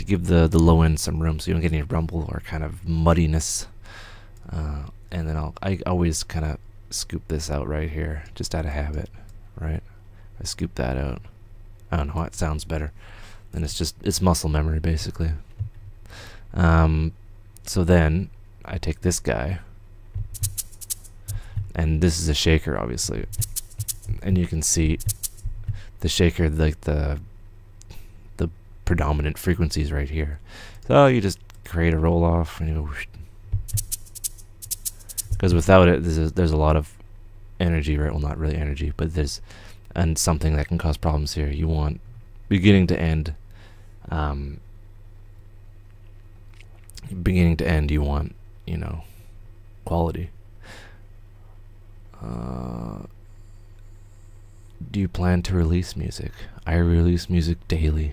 give the low end some room so you don't get any rumble or kind of muddiness. And then I always kind of scoop this out right here, just out of habit, right? I scoop that out. I don't know, it sounds better. And it's muscle memory basically. So then I take this guy, and this is a shaker obviously, and you can see the shaker, like the predominant frequencies right here. So you just create a roll off and you go, because without it there's a lot of energy, right? Well, not really energy, but there's something that can cause problems here. You want beginning to end, you want, you know, quality. Do you plan to release music? I release music daily,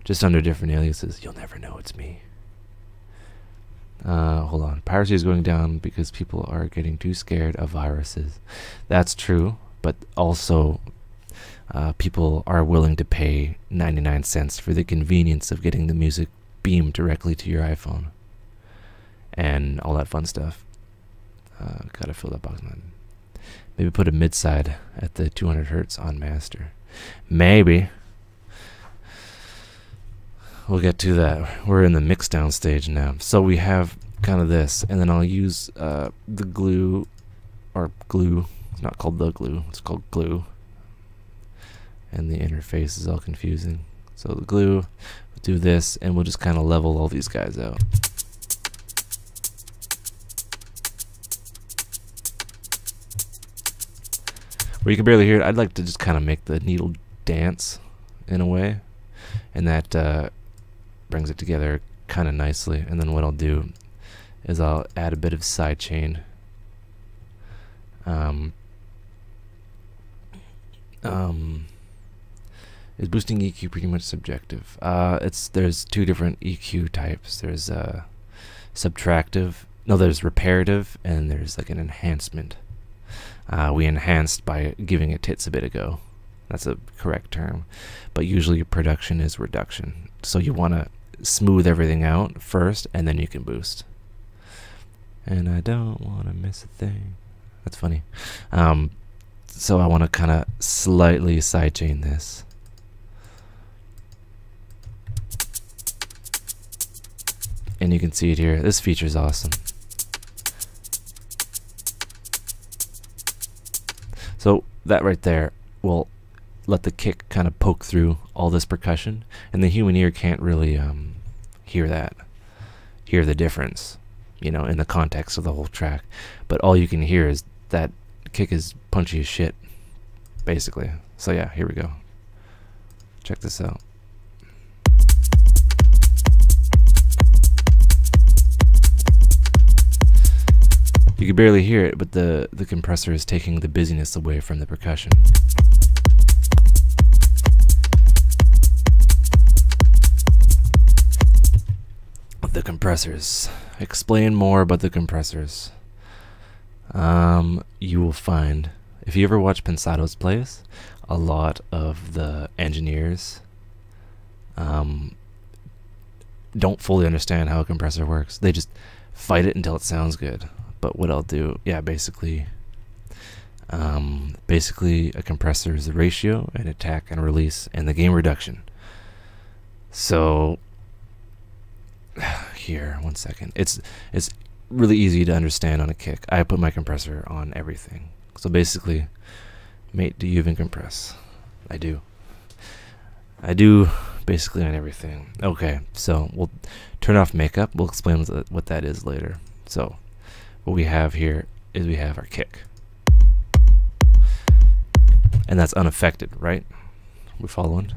just under different aliases. You'll never know it's me. Hold on. Piracy is going down because people are getting too scared of viruses. That's true, but also people are willing to pay 99 cents for the convenience of getting the music beamed directly to your iPhone and all that fun stuff. Gotta fill that box, man. Maybe put a mid-side at the 200 hertz on master. Maybe. We'll get to that. We're in the Mixdown stage now. So we have kind of this, and then I'll use the glue, or glue. It's not called the glue, it's called glue. And the interface is all confusing. So the glue, we'll do this, and we'll just kind of level all these guys out. Where you can barely hear it, I'd like to just kind of make the needle dance in a way, and that brings it together kind of nicely. And then what I'll do is I'll add a bit of sidechain. Is boosting EQ pretty much subjective? There's two different EQ types. There's subtractive, no, there's reparative, and there's like an enhancement. We enhanced by giving it tits a bit ago. That's a correct term. But usually production is reduction. So you want to smooth everything out first, and then you can boost. And I don't want to miss a thing. That's funny. So I want to kind of slightly sidechain this. And you can see it here. This feature is awesome. So that right there will let the kick kind of poke through all this percussion, and the human ear can't really hear the difference, you know, in the context of the whole track. But all you can hear is that kick is punchy as shit, basically. So yeah, here we go. Check this out. You can barely hear it, but the compressor is taking the busyness away from the percussion. The compressors. Explain more about the compressors. You will find, if you ever watch Pensado's plays, a lot of the engineers don't fully understand how a compressor works. They just fight it until it sounds good. But what I'll do, yeah, basically a compressor is the ratio and attack and release and the gain reduction. So here, 1 second. It's really easy to understand on a kick. I put my compressor on everything. So basically, mate, do you even compress? I do. I do basically on everything. Okay, so we'll turn off makeup. We'll explain what that is later. So what we have here is we have our kick, and that's unaffected, right? We following?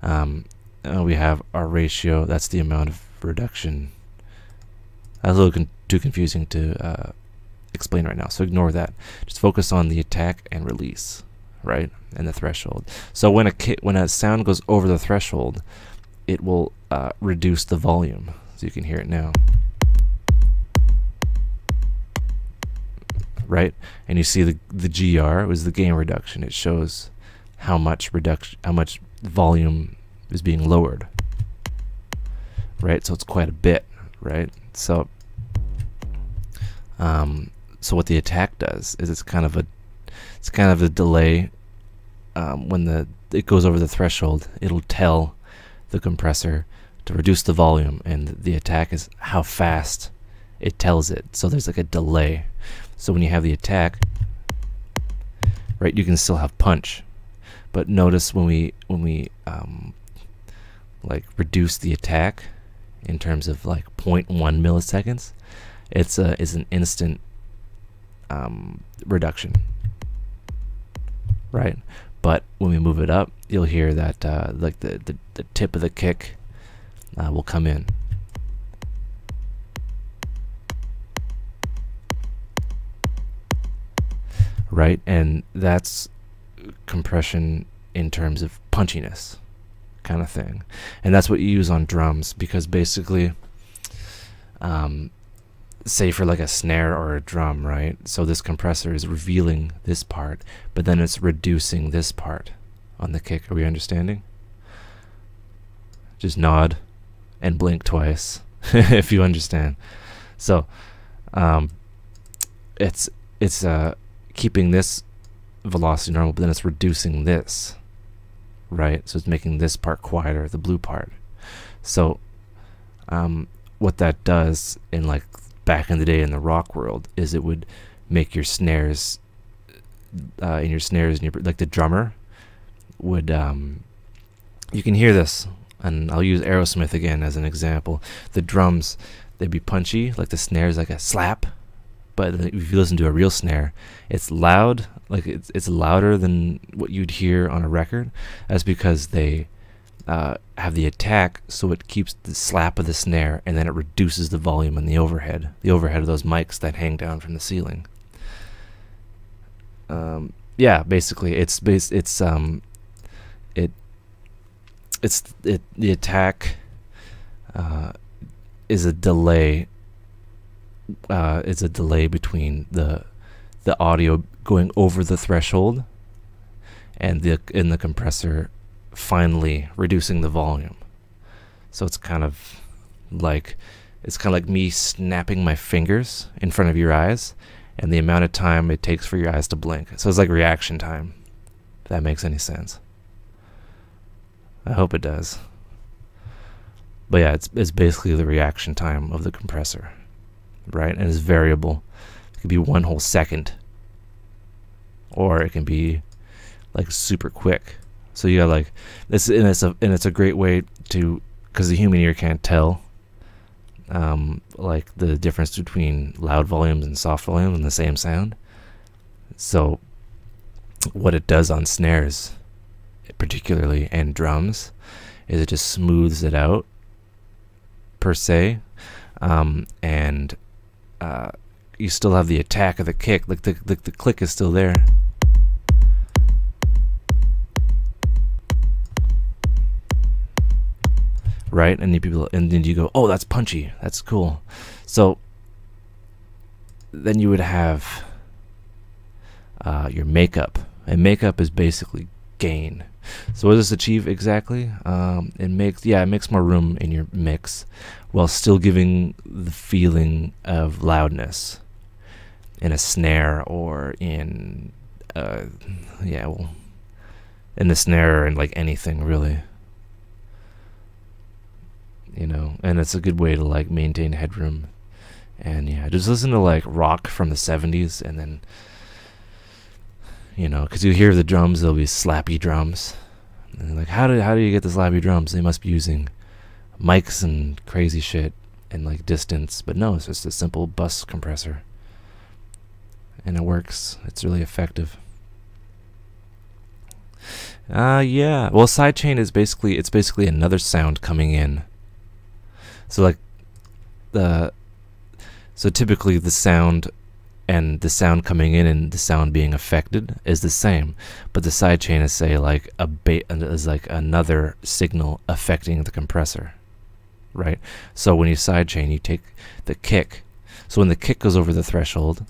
We have our ratio. That's the amount of reduction. That's a little too confusing to explain right now, so ignore that. Just focus on the attack and release, right? And the threshold. So when a sound goes over the threshold, it will reduce the volume, so you can hear it now. Right, and you see the GR was the gain reduction. It shows how much volume is being lowered. right? So it's quite a bit, right? So so what the attack does is it's kind of a delay. When it goes over the threshold, it'll tell the compressor to reduce the volume, and the attack is how fast it tells it. So there's like a delay. So when you have the attack, right, you can still have punch, but notice when we like reduce the attack in terms of like 0.1 milliseconds, it's an instant reduction, right? But when we move it up, you'll hear that like the tip of the kick will come in. Right, and that's compression in terms of punchiness kind of thing. And that's what you use on drums, because basically say for like a snare or a drum, right? So this compressor is revealing this part, but then it's reducing this part on the kick. Are we understanding? Just nod and blink twice if you understand. So it's keeping this velocity normal, but then it's reducing this, right? So it's making this part quieter, the blue part. So what that does in like back in the day in the rock world is it would make your snares like the drummer would you can hear this, and I'll use Aerosmith again as an example. The drums, they'd be punchy, like the snares like a slap, but if you listen to a real snare, it's loud, like it's louder than what you'd hear on a record. That's because they have the attack, so it keeps the slap of the snare, and then it reduces the volume in the overhead of those mics that hang down from the ceiling. Yeah, basically the attack is a delay. It's a delay between the audio going over the threshold and the compressor finally reducing the volume. So it's kind of like me snapping my fingers in front of your eyes, and the amount of time it takes for your eyes to blink. So it's like reaction time, if that makes any sense. I hope it does. But yeah, it's basically the reaction time of the compressor, right? And it's variable. It could be 1 whole second, or it can be like super quick. So you got like this, and it's a great way to, because the human ear can't tell like the difference between loud volumes and soft volumes in the same sound. So what it does on snares particularly and drums is it just smooths it out per se, and you still have the attack of the kick, like the click is still there. Right, and then you go, oh, that's punchy, that's cool. So then you would have your makeup, and makeup is basically gain. So what does this achieve exactly? It makes more room in your mix while still giving the feeling of loudness in a snare, or in in the snare, and like anything really. You know, and it's a good way to like maintain headroom. And yeah, just listen to like rock from the 70s, and then, you know, because you hear the drums, they'll be slappy drums, and like, how do you get the slappy drums? They must be using mics and crazy shit and like distance, but no, it's just a simple bus compressor, and it works. It's really effective. Yeah, well, sidechain is basically another sound coming in. So like so typically the sound and the sound coming in and the sound being affected is the same, but the sidechain is say like is like another signal affecting the compressor, right? So when you sidechain, you take the kick. So when the kick goes over the threshold,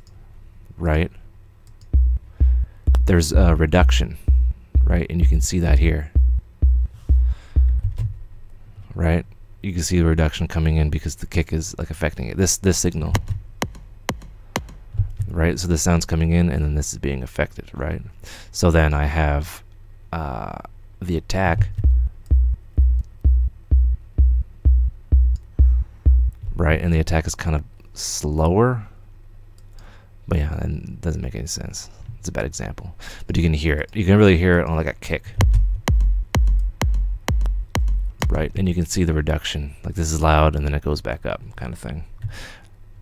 right, there's a reduction, right, and you can see that here, right? you can see the reduction coming in because the kick is like affecting it. This signal, right? So the sound's coming in, and then this is being affected, right? So then I have the attack, right? And the attack is kind of slower, but yeah, it doesn't make any sense. It's a bad example, but you can hear it. You can really hear it on like a kick, right? And you can see the reduction. Like this is loud, and then it goes back up, kind of thing.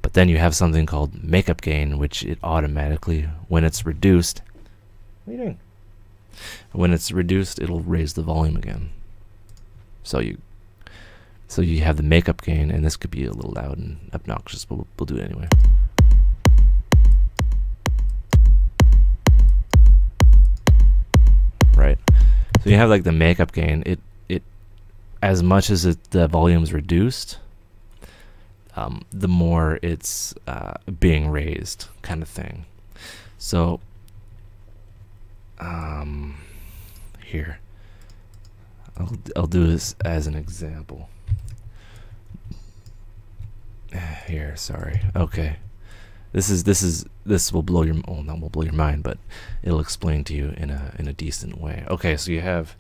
But then you have something called makeup gain, which it automatically, when it's reduced, what are you doing? When it's reduced, it'll raise the volume again. So you have the makeup gain, and this could be a little loud and obnoxious, but we'll do it anyway. Right. So you have like the makeup gain. It as much as the volume is reduced, the more it's being raised, kind of thing. So here, I'll do this as an example. Here, sorry. Okay, this will blow your not will blow your mind, but it'll explain to you in a decent way. Okay, so you have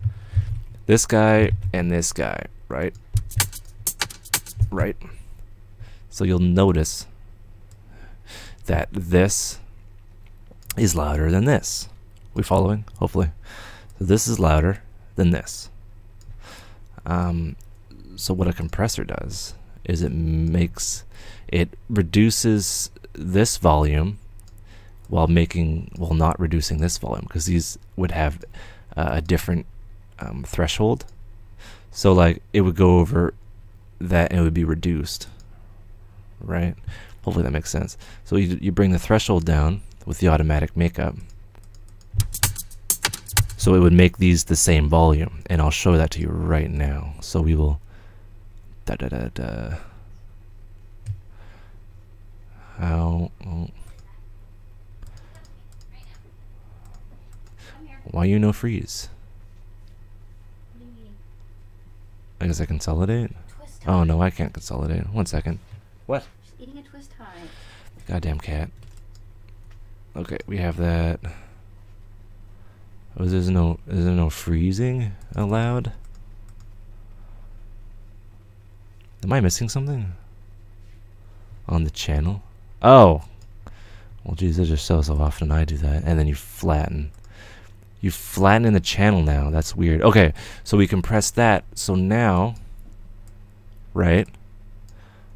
this guy and this guy, right? Right. So you'll notice that this is louder than this. We following? Hopefully. So this is louder than this. So what a compressor does is it reduces this volume while not reducing this volume, because these would have a different threshold. So like it would go over that and it would be reduced, right? Hopefully that makes sense. So you bring the threshold down with the automatic makeup, so it would make these the same volume, and I'll show that to you right now. So we will why you no freeze? I guess I consolidate. Oh no, I can't consolidate. 1 second. What? She's eating a twist tie. Goddamn cat. Okay, we have that. Oh, is there no freezing allowed? Am I missing something on the channel? Oh, well, geez, I just so often I do that, and then you flatten. You flatten in the channel now. That's weird. Okay, so we compress that. So now, right?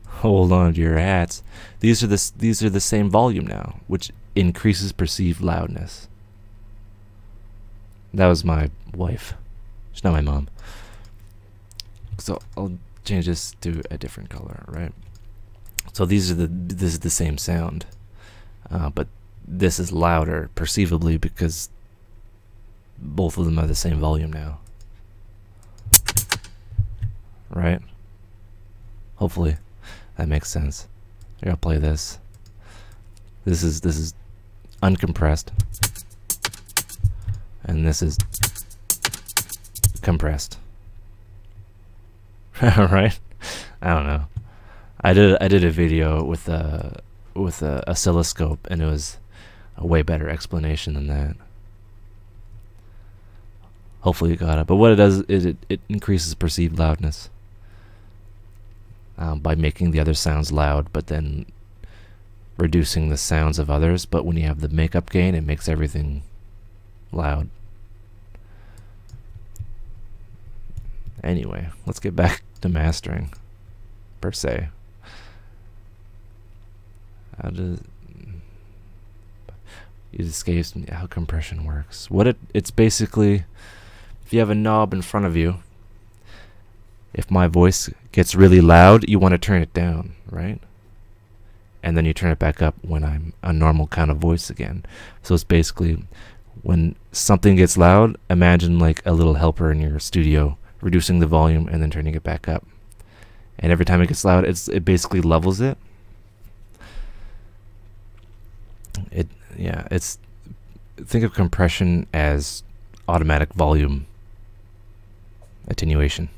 Hold on to your hats. These are the same volume now, which increases perceived loudness. That was my wife. She's not my mom. So I'll change this to a different color, right? So this is the same sound, but this is louder perceivably because both of them are the same volume now, right? Hopefully that makes sense. Here, I'll play this. This is uncompressed, and this is compressed. Right? I don't know. I did a video with a oscilloscope, and it was a way better explanation than that. Hopefully you got it. But what it does is it increases perceived loudness by making the other sounds loud, but then reducing the sounds of others. But when you have the makeup gain, it makes everything loud. Anyway, let's get back to mastering, per se. It escapes me how compression works. It's basically, if you have a knob in front of you, if my voice gets really loud, you want to turn it down, right? And then you turn it back up when I'm a normal kind of voice again. So it's basically, when something gets loud, imagine like a little helper in your studio reducing the volume and then turning it back up. And every time it gets loud, it basically levels it. Think of compression as automatic volume attenuation.